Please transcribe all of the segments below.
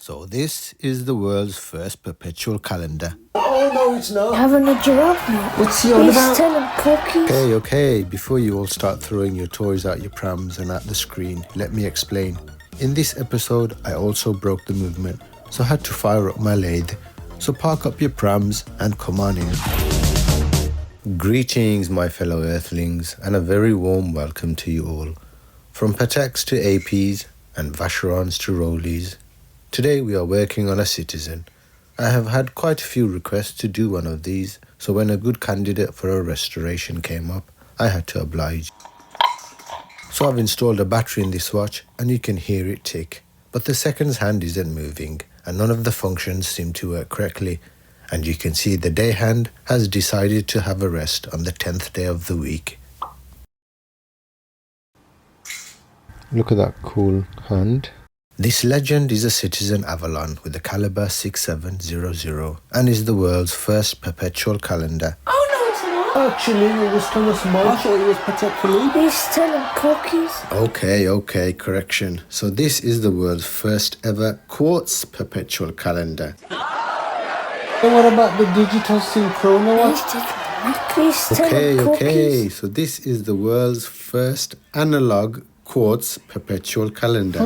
So this is the world's first perpetual calendar. Oh no, it's not. Having a giraffe now. What's he on He's about? telling cookies. Okay, before you all start throwing your toys at your prams and at the screen, let me explain. In this episode, I also broke the movement, so I had to fire up my lathe. So park up your prams and come on in. Greetings, my fellow earthlings, and a very warm welcome to you all. From Pateks to APs and Vacherons to Rollies. Today we are working on a Citizen. I have had quite a few requests to do one of these, so when a good candidate for a restoration came up, I had to oblige. So I've installed a battery in this watch and you can hear it tick, but the seconds hand isn't moving and none of the functions seem to work correctly, and you can see the day hand has decided to have a rest on the 10th day of the week. Look at that cool hand. This legend is a Citizen Avalon with a Calibre 6700 and is the world's first perpetual calendar. Oh no, it's not. Actually, it was Thomas Mudge. I thought it was Patek Philippe. He's telling cookies. Okay, correction. So this is the world's first ever Quartz perpetual calendar. And what about the digital synchrono watch? He's telling cookies. So this is the world's first analog Quartz perpetual calendar.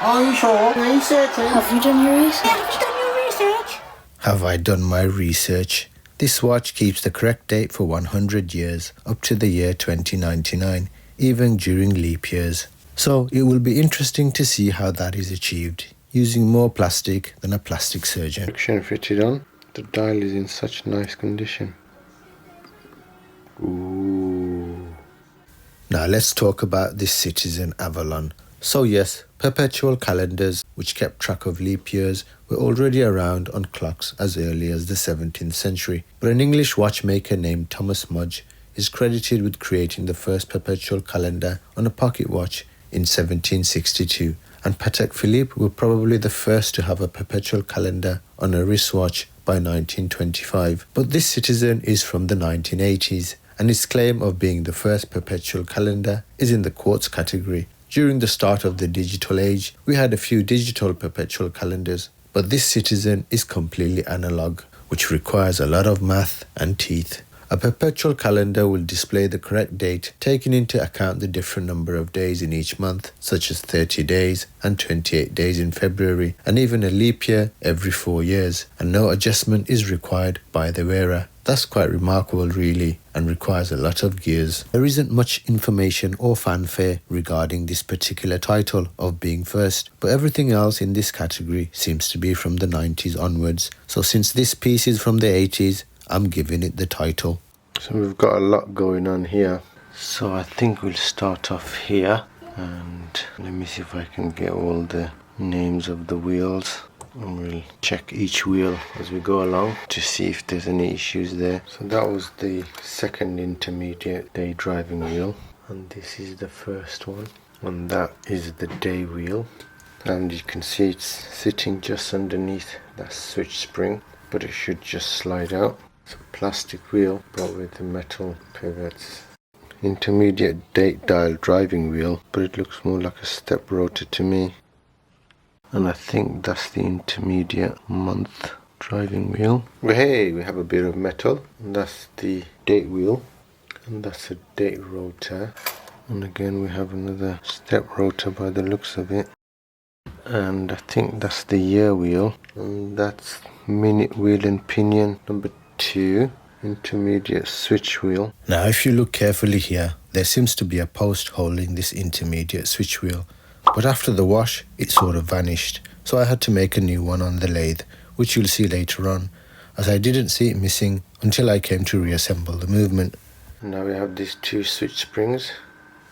Are you sure? Are you certain? Have you done your research? Have I done my research? This watch keeps the correct date for 100 years, up to the year 2099, even during leap years. So it will be interesting to see how that is achieved, using more plastic than a plastic surgeon. Section fitted on. The dial is in such nice condition. Ooh. Now let's talk about this Citizen Avalon. So yes, perpetual calendars, which kept track of leap years, were already around on clocks as early as the 17th century. But an English watchmaker named Thomas Mudge is credited with creating the first perpetual calendar on a pocket watch in 1762. And Patek Philippe were probably the first to have a perpetual calendar on a wristwatch by 1925. But this Citizen is from the 1980s. And its claim of being the first perpetual calendar is in the quartz category. During the start of the digital age, we had a few digital perpetual calendars, but this Citizen is completely analog, which requires a lot of math and teeth. A perpetual calendar will display the correct date, taking into account the different number of days in each month, such as 30 days and 28 days in February, and even a leap year every 4 years, and no adjustment is required by the wearer. That's quite remarkable really, and requires a lot of gears. There isn't much information or fanfare regarding this particular title of being first, but everything else in this category seems to be from the 90s onwards. So since this piece is from the 80s, I'm giving it the title. So we've got a lot going on here. So I think we'll start off here, and let me see if I can get all the names of the wheels. And we'll check each wheel as we go along to see if there's any issues there. So that was the second intermediate day driving wheel, and this is the first one, and that is the day wheel, and you can see it's sitting just underneath that switch spring, but it should just slide out. It's a plastic wheel but with the metal pivots. Intermediate date dial driving wheel, but it looks more like a step rotor to me. And I think that's the intermediate month driving wheel. But hey, we have a bit of metal. And that's the date wheel. And that's a date rotor. And again we have another step rotor by the looks of it. And I think that's the year wheel. And that's minute wheel and pinion number 2. Intermediate switch wheel. Now if you look carefully here, there seems to be a post holding this intermediate switch wheel. But after the wash, it sort of vanished, so I had to make a new one on the lathe, which you'll see later on, as I didn't see it missing until I came to reassemble the movement. Now we have these 2 switch springs,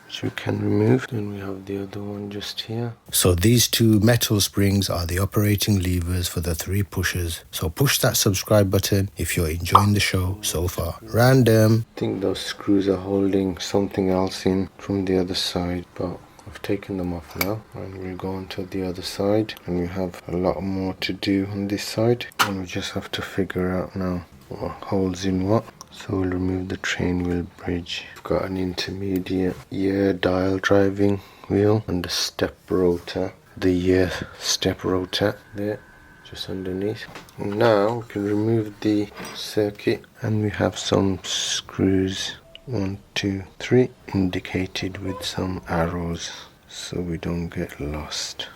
which we can remove, and we have the other one just here. So these 2 metal springs are the operating levers for the 3 pushers, so push that subscribe button if you're enjoying the show so far. Random! I think those screws are holding something else in from the other side, but I've taken them off now, and we'll go on to the other side, and we have a lot more to do on this side, and we just have to figure out now what holds in what. So we'll remove the train wheel bridge. We've got an intermediate year dial driving wheel and a step rotor. the step rotor there, just underneath. Now we can remove the circuit, and we have some screws, 1, 2, 3, indicated with some arrows so we don't get lost.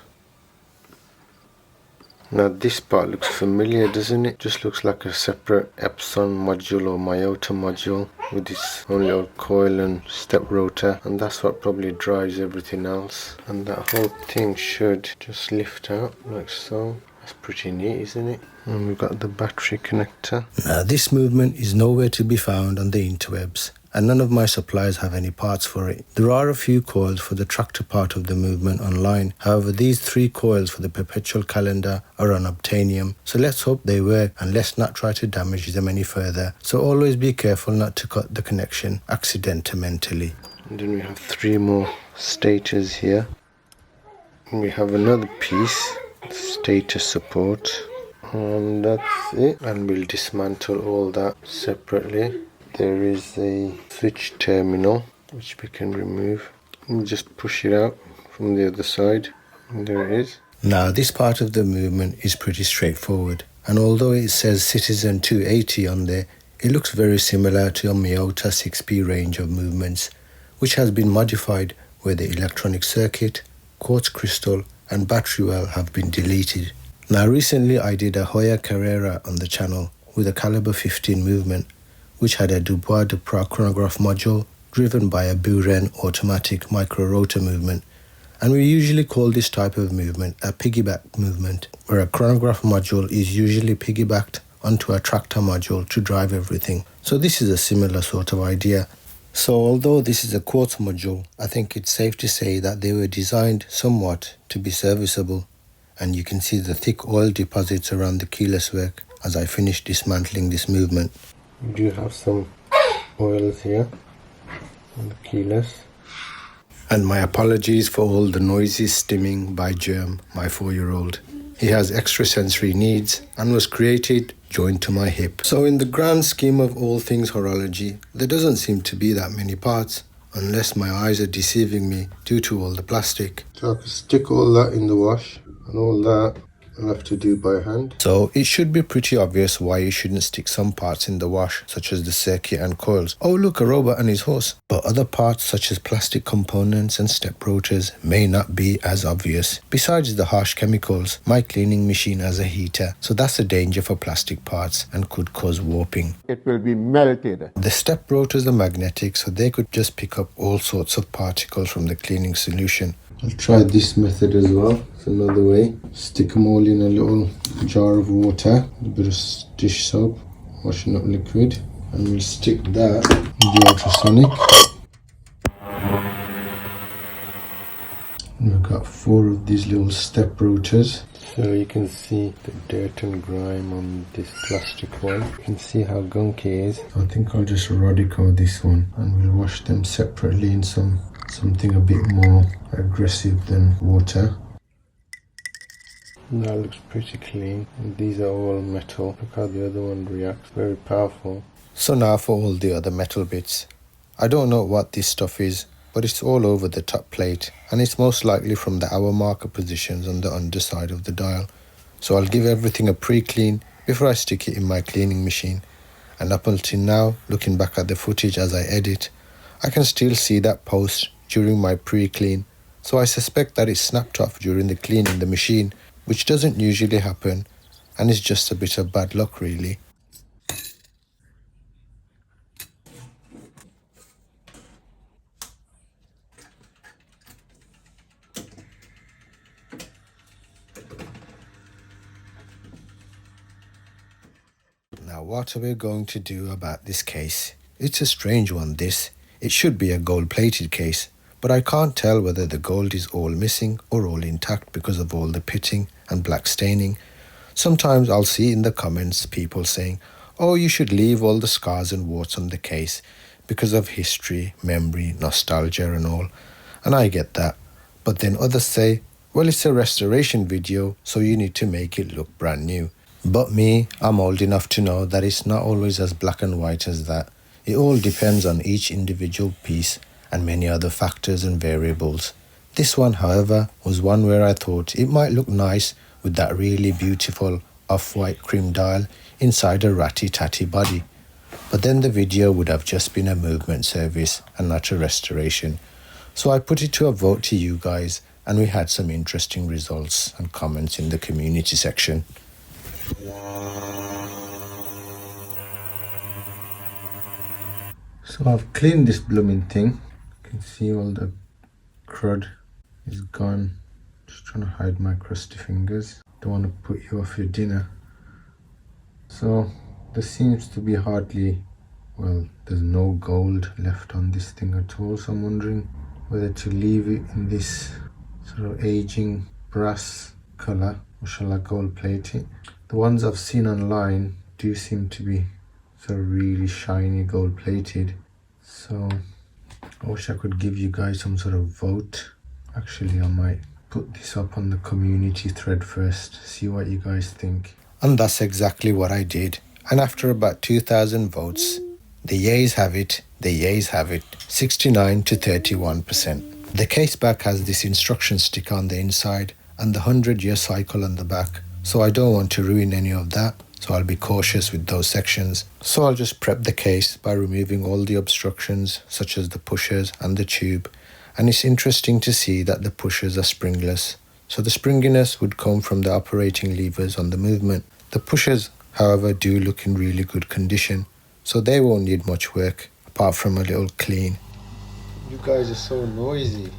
Now this part looks familiar, doesn't it? Just looks like a separate Epson module or Miyota module with its own little coil and step rotor, and that's what probably drives everything else. And that whole thing should just lift out like so. That's pretty neat, isn't it? And we've got the battery connector. Now this movement is nowhere to be found on the interwebs, and none of my suppliers have any parts for it. There are a few coils for the tractor part of the movement online. However, these 3 coils for the perpetual calendar are unobtainium, so let's hope they work and let's not try to damage them any further. So always be careful not to cut the connection accidentally. And then we have 3 more stators here. And we have another piece, stator support, and that's it. And we'll dismantle all that separately. There is a switch terminal which we can remove, and just push it out from the other side, and there it is. Now this part of the movement is pretty straightforward, and although it says Citizen 280 on there, it looks very similar to a Miyota 6P range of movements, which has been modified where the electronic circuit, quartz crystal and battery well have been deleted. Now recently I did a Hoya Carrera on the channel with a Calibre 15 movement, which had a Dubois Duprat chronograph module driven by a Buren automatic micro-rotor movement. And we usually call this type of movement a piggyback movement, where a chronograph module is usually piggybacked onto a tractor module to drive everything. So this is a similar sort of idea. So although this is a quartz module, I think it's safe to say that they were designed somewhat to be serviceable. And you can see the thick oil deposits around the keyless work as I finish dismantling this movement. We do have some oils here on the keyless. And my apologies for all the noises stemming by Germ, my 4-year-old. He has extrasensory needs and was created joined to my hip. So in the grand scheme of all things horology, there doesn't seem to be that many parts, unless my eyes are deceiving me due to all the plastic. So I can stick all that in the wash, and all that I'll have to do by hand. So it should be pretty obvious why you shouldn't stick some parts in the wash, such as the circuit and coils. Oh look, a robot and his horse. But other parts such as plastic components and step rotors may not be as obvious. Besides the harsh chemicals, my cleaning machine has a heater, so that's a danger for plastic parts and could cause warping. It will be melted. The step rotors are magnetic, so they could just pick up all sorts of particles from the cleaning solution. I'll try this method as well. It's another way. Stick them all in a little jar of water, a bit of dish soap, washing up liquid, and we'll stick that in the ultrasonic. And we've got 4 of these little step rotors. So you can see the dirt and grime on this plastic one. You can see how gunky it is. I think I'll just Rodico this one, and we'll wash them separately in something a bit more aggressive than water. That looks pretty clean. And these are all metal. Look how the other one reacts. Very powerful. So now for all the other metal bits. I don't know what this stuff is, but it's all over the top plate, and it's most likely from the hour marker positions on the underside of the dial. So I'll give everything a pre-clean before I stick it in my cleaning machine. And up until now, looking back at the footage as I edit, I can still see that post during my pre-clean, so I suspect that it snapped off during the cleaning the machine, which doesn't usually happen and is just a bit of bad luck really. Now what are we going to do about this case? It's a strange one this. It should be a gold-plated case, but I can't tell whether the gold is all missing or all intact because of all the pitting and black staining. Sometimes I'll see in the comments people saying, oh, you should leave all the scars and warts on the case because of history, memory, nostalgia and all. And I get that. But then others say, well, it's a restoration video, so you need to make it look brand new. But me, I'm old enough to know that it's not always as black and white as that. It all depends on each individual piece and many other factors and variables. This one, however, was one where I thought it might look nice with that really beautiful off-white cream dial inside a ratty-tatty body. But then the video would have just been a movement service and not a restoration. So I put it to a vote to you guys, and we had some interesting results and comments in the community section. So I've cleaned this blooming thing. You can see all the crud is gone. Just trying to hide my crusty fingers. Don't want to put you off your dinner. So there seems to be hardly, well, there's no gold left on this thing at all. So I'm wondering whether to leave it in this sort of aging brass color, or shall I gold plate it? The ones I've seen online do seem to be sort of really shiny gold plated. So I wish I could give you guys some sort of vote. Actually, I might put this up on the community thread first, see what you guys think. And that's exactly what I did. And after about 2,000 votes, the yays have it, 69 to 31%. The case back has this instruction sticker on the inside and the 100-year cycle on the back, so I don't want to ruin any of that, so I'll be cautious with those sections. So I'll just prep the case by removing all the obstructions, such as the pushers and the tube. And it's interesting to see that the pushers are springless, so the springiness would come from the operating levers on the movement. The pushers, however, do look in really good condition, so they won't need much work apart from a little clean. You guys are so noisy.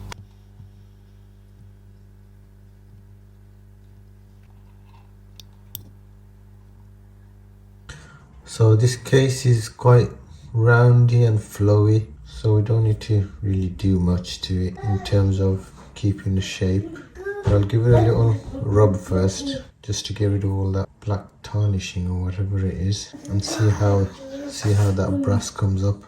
So this case is quite roundy and flowy, so we don't need to really do much to it in terms of keeping the shape. But I'll give it a little rub first, just to get rid of all that black tarnishing or whatever it is, and see how that brass comes up.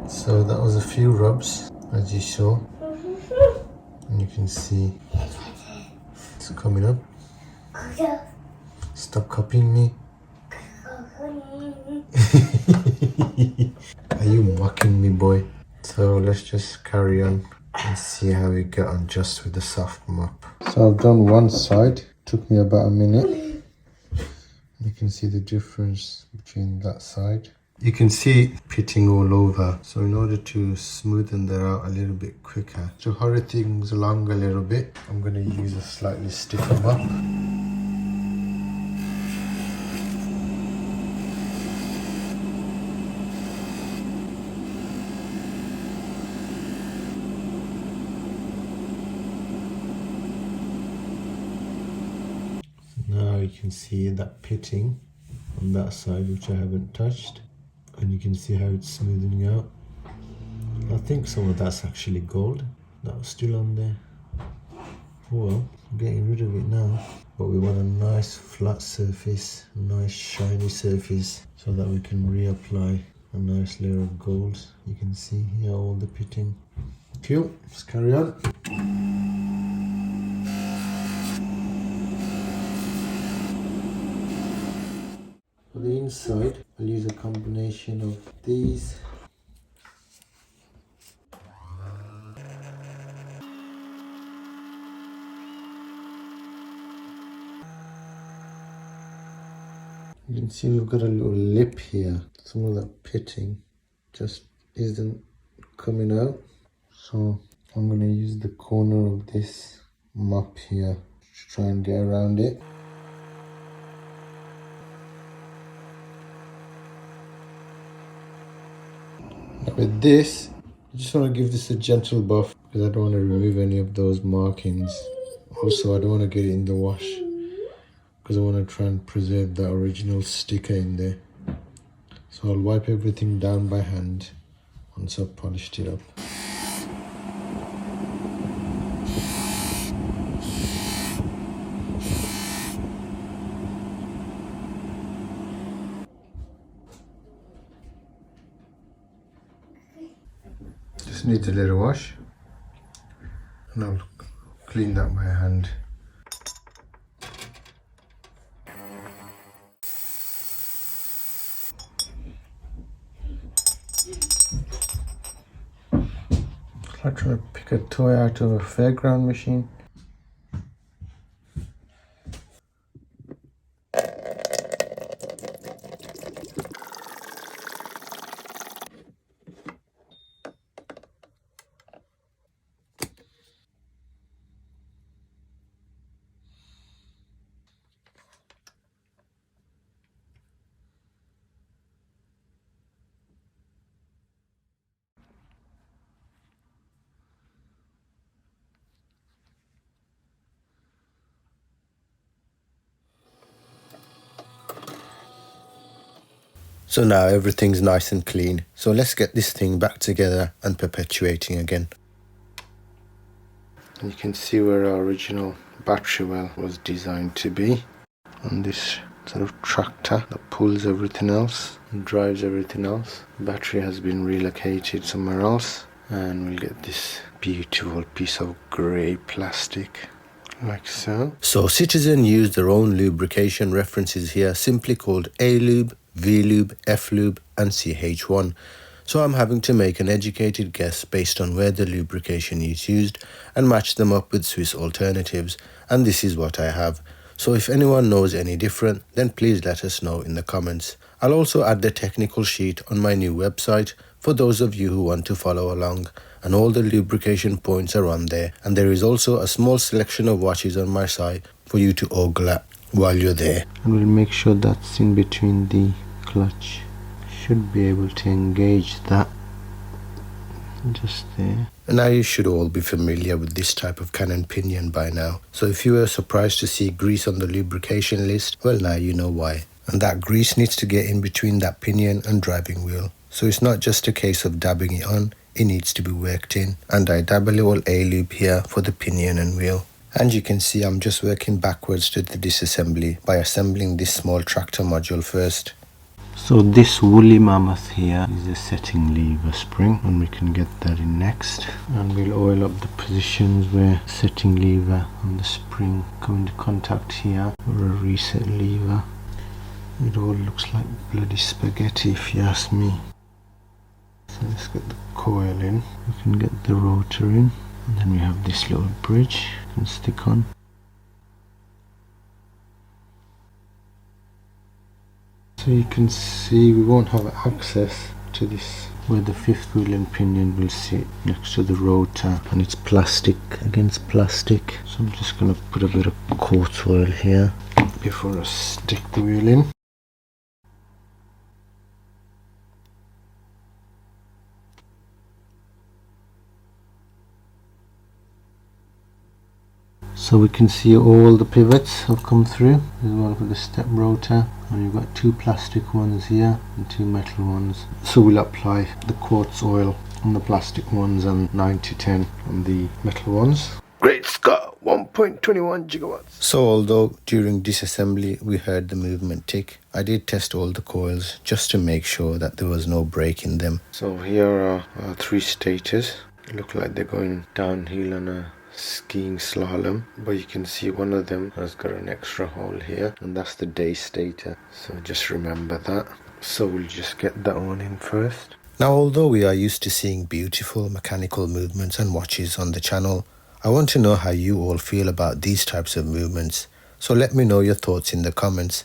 So that was a few rubs, as you saw, and you can see it's coming up. Stop copying me. Are you mocking me, boy? So let's just carry on and see how we get on just with the soft mop. So I've done one side, took me about a minute. You can see the difference between that side. You can see it pitting all over, so in order to smoothen that out a little bit quicker, to hurry things along a little bit, I'm going to use a slightly stiffer mop. Now you can see that pitting on that side, which I haven't touched. And you can see how it's smoothing out. I think some of that's actually gold that was still on there. Well, I'm getting rid of it now, but we want a nice flat surface, a nice shiny surface, so that we can reapply a nice layer of gold. You can see here all the pitting. Cool, let's carry on. For the inside, I'll use a combination of these. You can see we've got a little lip here. Some of that pitting just isn't coming out. So I'm going to use the corner of this mop here to try and get around it. With this, I just want to give this a gentle buff because I don't want to remove any of those markings. Also, I don't want to get it in the wash because I want to try and preserve that original sticker in there. So I'll wipe everything down by hand once I've polished it up. Just needs a little wash, and I'll clean that by hand. It's like trying to pick a toy out of a fairground machine. So now everything's nice and clean. So let's get this thing back together and perpetuating again. And you can see where our original battery well was designed to be. On this sort of tractor that pulls everything else and drives everything else. The battery has been relocated somewhere else. And we'll get this beautiful piece of grey plastic. Like so. So Citizen used their own lubrication references here, simply called A-lube, V-lube, F-lube and CH1. So I'm having to make an educated guess based on where the lubrication is used and match them up with Swiss alternatives, and this is what I have. So if anyone knows any different, then please let us know in the comments. I'll also add the technical sheet on my new website for those of you who want to follow along, and all the lubrication points are on there, and there is also a small selection of watches on my site for you to ogle at while you're there. And we'll make sure that's in between the clutch. Should be able to engage that just there. And now you should all be familiar with this type of cannon pinion by now. So if you were surprised to see grease on the lubrication list, well now you know why. And that grease needs to get in between that pinion and driving wheel. So it's not just a case of dabbing it on, it needs to be worked in. And I dab a little A-lube here for the pinion and wheel. And you can see I'm just working backwards to the disassembly by assembling this small tractor module first. So this woolly mammoth here is a setting lever spring, and we can get that in next. And we'll oil up the positions where setting lever and the spring come into contact here, or a reset lever. It all looks like bloody spaghetti if you ask me. So let's get the coil in. We can get the rotor in, and then we have this little bridge we can stick on. So you can see we won't have access to this where the fifth wheel and pinion will sit next to the rotor, and it's plastic against plastic. So I'm just going to put a bit of quartz oil here before I stick the wheel in. So we can see all the pivots have come through. There's one for the step rotor, and you've got two plastic ones here and two metal ones. So we'll apply the quartz oil on the plastic ones and 9 to 10 on the metal ones. Great Scott, 1.21 gigawatts. So although during disassembly we heard the movement tick, I did test all the coils just to make sure that there was no break in them. So here are our 3 stators. They look like they're going downhill on a skiing slalom, but you can see one of them has got an extra hole here, and that's the day stator, so just remember that. So we'll just get that one in first. Now although we are used to seeing beautiful mechanical movements and watches on the channel, I want to know how you all feel about these types of movements, so let me know your thoughts in the comments.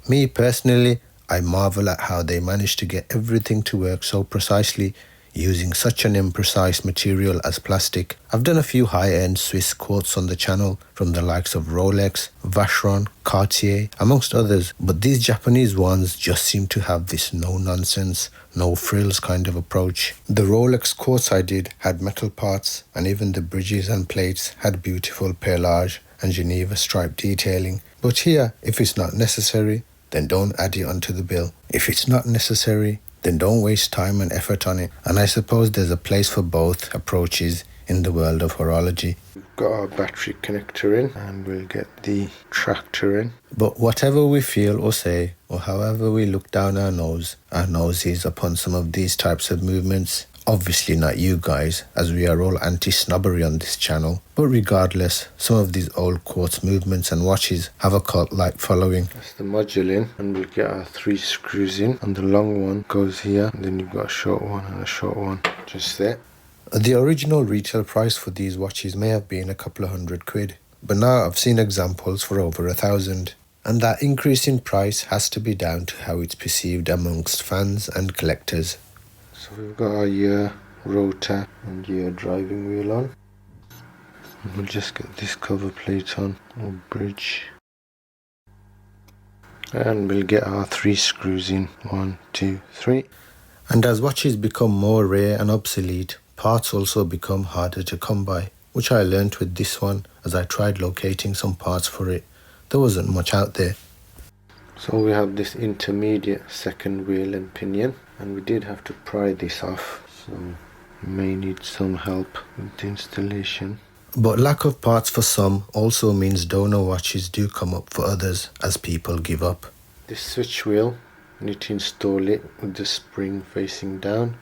Me personally, I marvel at how they manage to get everything to work so precisely using such an imprecise material as plastic. I've done a few high-end Swiss quartz on the channel from the likes of Rolex, Vacheron, Cartier, amongst others, but these Japanese ones just seem to have this no-nonsense, no-frills kind of approach. The Rolex quartz I did had metal parts, and even the bridges and plates had beautiful perlage and Geneva stripe detailing. But here, if it's not necessary, then don't add it onto the bill. If it's not necessary, then don't waste time and effort on it. And I suppose there's a place for both approaches in the world of horology. We've got our battery connector in, and we'll get the tractor in. But whatever we feel or say, or however we look down our noses upon some of these types of movements, obviously not you guys, as we are all anti-snobbery on this channel, but regardless, some of these old quartz movements and watches have a cult-like following. That's the module in, and we'll get our 3 screws in, and the long one goes here, and then you've got a short one and a short one just there. The original retail price for these watches may have been a couple of £100, but now I've seen examples for over 1,000. And that increase in price has to be down to how it's perceived amongst fans and collectors. So we've got our year rotor and year driving wheel on. And we'll just get this cover plate on, or bridge. And we'll get our 3 screws in, 1, 2, 3. And as watches become more rare and obsolete, parts also become harder to come by, which I learnt with this one as I tried locating some parts for it. There wasn't much out there. So we have this intermediate second wheel and pinion, and we did have to pry this off, so we may need some help with the installation. But lack of parts for some also means donor watches do come up for others as people give up. This switch wheel, you need to install it with the spring facing down,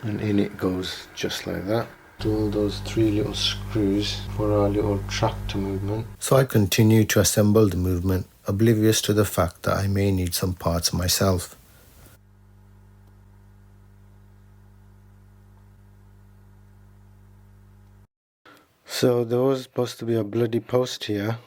and in it goes just like that. Do all those 3 little screws for our little tractor movement. So I continue to assemble the movement, oblivious to the fact that I may need some parts myself. So there was supposed to be a bloody post here,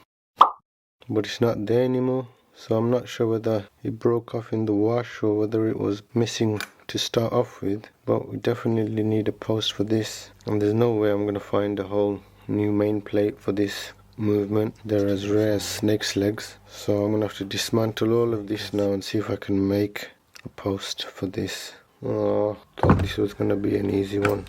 but it's not there anymore. So I'm not sure whether it broke off in the wash or whether it was missing to start off with, but we definitely need a post for this, and there's no way I'm going to find a whole new main plate for this movement. They're as rare as snake's legs, so I'm going to have to dismantle all of this now and see if I can make a post for this. Oh, thought this was going to be an easy one.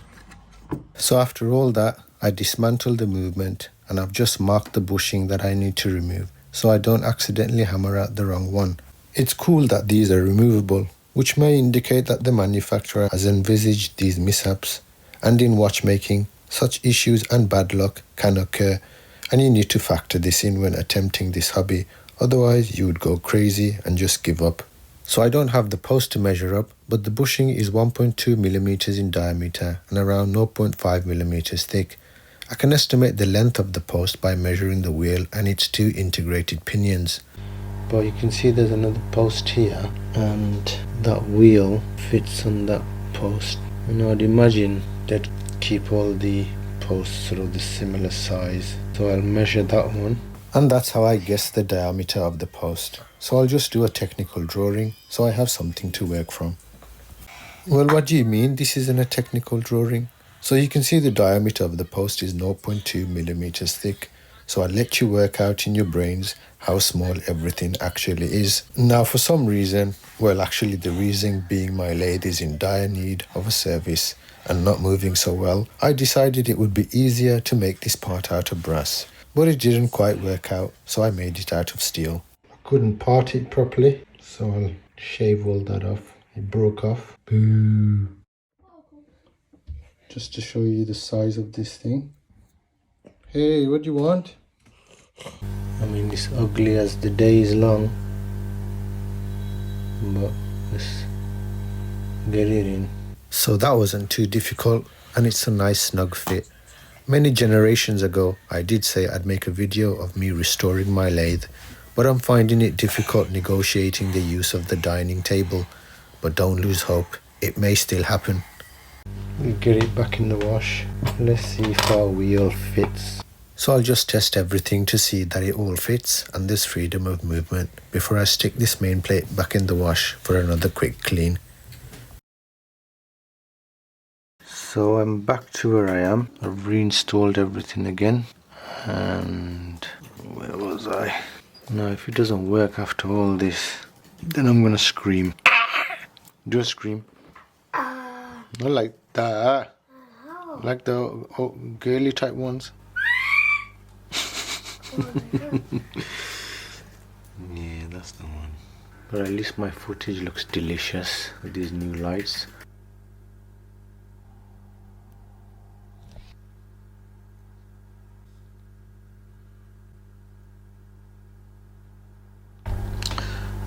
So after all that, I dismantled the movement, and I've just marked the bushing that I need to remove so I don't accidentally hammer out the wrong one. It's cool that these are removable, which may indicate that the manufacturer has envisaged these mishaps. And in watchmaking, such issues and bad luck can occur, and you need to factor this in when attempting this hobby, otherwise you would go crazy and just give up. So I don't have the post to measure up, but the bushing is 1.2mm in diameter and around 0.5mm thick. I can estimate the length of the post by measuring the wheel and its 2 integrated pinions. But you can see there's another post here, and that wheel fits on that post, and I'd imagine they'd keep all the posts sort of the similar size, so I'll measure that one, and that's how I guess the diameter of the post. So I'll just do a technical drawing so I have something to work from. Well, what do you mean this isn't a technical drawing? So you can see the diameter of the post is 0.2mm thick. So I'll let you work out in your brains how small everything actually is. Now for some reason, well actually the reason being my lathe is in dire need of a service and not moving so well, I decided it would be easier to make this part out of brass. But it didn't quite work out, so I made it out of steel. I couldn't part it properly, so I'll shave all that off. It broke off. Boo! Just to show you the size of this thing. Hey, what do you want? I mean, it's ugly as the day is long, but let's get it in. So that wasn't too difficult, and it's a nice snug fit. Many generations ago, I did say I'd make a video of me restoring my lathe, but I'm finding it difficult negotiating the use of the dining table. But don't lose hope, it may still happen. We'll get it back in the wash. Let's see if our wheel fits. So I'll just test everything to see that it all fits and there's freedom of movement before I stick this main plate back in the wash for another quick clean. So I'm back to where I am. I've reinstalled everything again. And where was I? Now if it doesn't work after all this, then I'm gonna scream. Do a scream. Not like that. Like the girly type ones. Yeah, that's the one. Or at least my footage looks delicious with these new lights.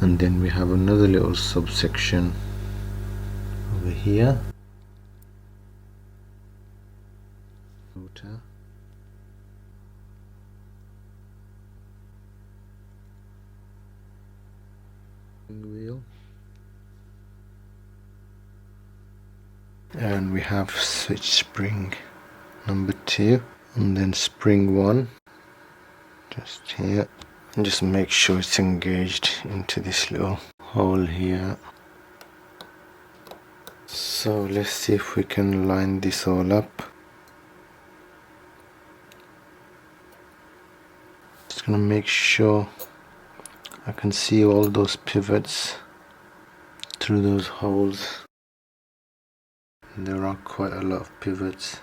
And then we have another little subsection over here. Rotor. Wheel. And we have switch spring number 2, and then spring 1 just here, and just make sure it's engaged into this little hole here. So let's see if we can line this all up. Just gonna make sure I can see all those pivots through those holes. There are quite a lot of pivots.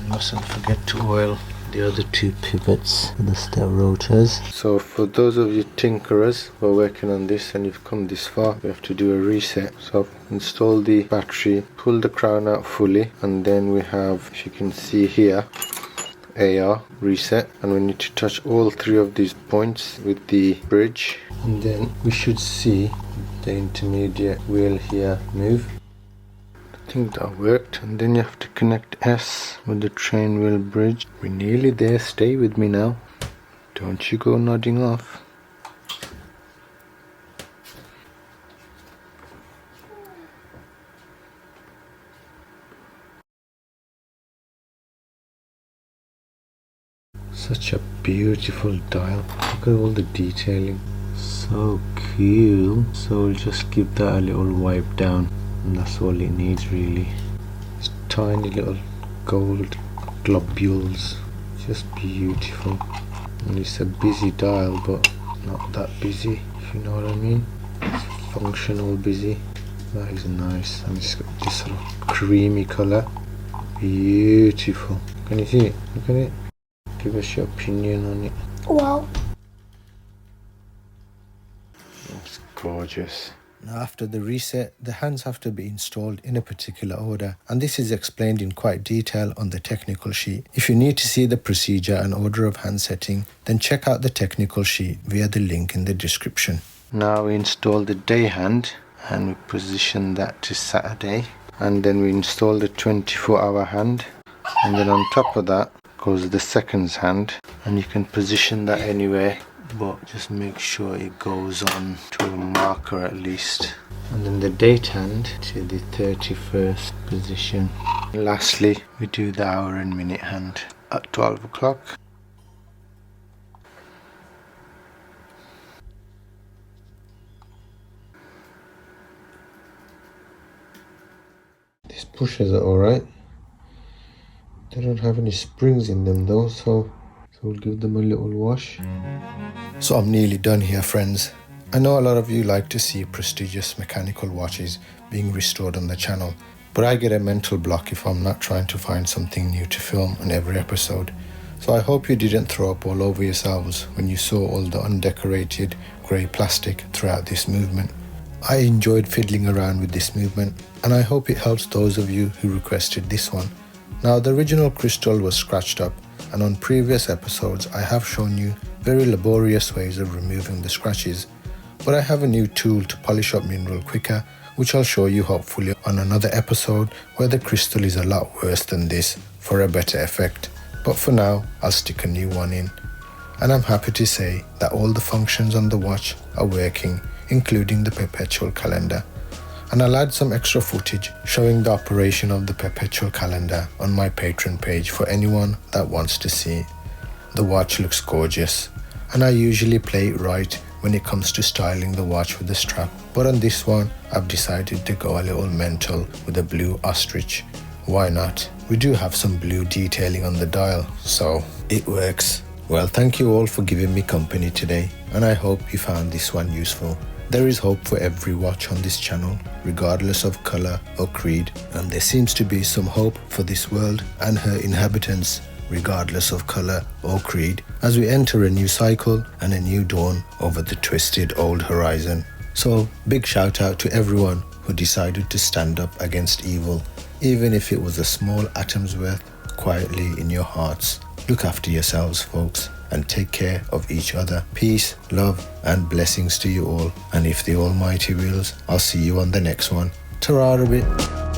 Mustn't forget to oil the other 2 pivots with the step rotors. So for those of you tinkerers who are working on this and you've come this far, we have to do a reset. So I've installed the battery, pull the crown out fully, and then we have, if you can see here, AR reset, and we need to touch all 3 of these points with the bridge, and then we should see the intermediate wheel here move. I think that worked. And then you have to connect S with the train wheel bridge. We're nearly there, stay with me now, don't you go nodding off. Such a beautiful dial. Look at all the detailing. So cool. So we'll just give that a little wipe down, and that's all it needs really. These tiny little gold globules. Just beautiful. And it's a busy dial, but not that busy, if you know what I mean. It's functional busy. That is nice. And it's got this sort of creamy colour. Beautiful. Can you see it? Look at it. Give us your opinion on it. Wow. It's gorgeous. Now after the reset, the hands have to be installed in a particular order, and this is explained in quite detail on the technical sheet. If you need to see the procedure and order of hand setting, then check out the technical sheet via the link in the description. Now we install the day hand and we position that to Saturday, and then we install the 24-hour hand, and then on top of that goes the seconds hand, and you can position that anywhere, but just make sure it goes on to a marker at least. And then the date hand to the 31st position. And lastly, we do the hour and minute hand at 12 o'clock. These pushers are alright. They don't have any springs in them though, so we'll give them a little wash. So I'm nearly done here, friends. I know a lot of you like to see prestigious mechanical watches being restored on the channel, but I get a mental block if I'm not trying to find something new to film on every episode. So I hope you didn't throw up all over yourselves when you saw all the undecorated grey plastic throughout this movement. I enjoyed fiddling around with this movement, and I hope it helps those of you who requested this one. Now the original crystal was scratched up, and on previous episodes I have shown you very laborious ways of removing the scratches, but I have a new tool to polish up mineral quicker, which I'll show you hopefully on another episode where the crystal is a lot worse than this for a better effect. But for now I'll stick a new one in, and I'm happy to say that all the functions on the watch are working, including the perpetual calendar. And I'll add some extra footage showing the operation of the perpetual calendar on my Patreon page for anyone that wants to see it. The watch looks gorgeous, and I usually play it right when it comes to styling the watch with the strap, but on this one I've decided to go a little mental with a blue ostrich. Why not? We do have some blue detailing on the dial, so it works. Well, thank you all for giving me company today, and I hope you found this one useful. There is hope for every watch on this channel, regardless of colour or creed, and there seems to be some hope for this world and her inhabitants, regardless of colour or creed, as we enter a new cycle and a new dawn over the twisted old horizon. So big shout out to everyone who decided to stand up against evil, even if it was a small atom's worth, quietly in your hearts. Look after yourselves, folks, and take care of each other. Peace, love, and blessings to you all. And if the Almighty wills, I'll see you on the next one. Ta-ra a bit.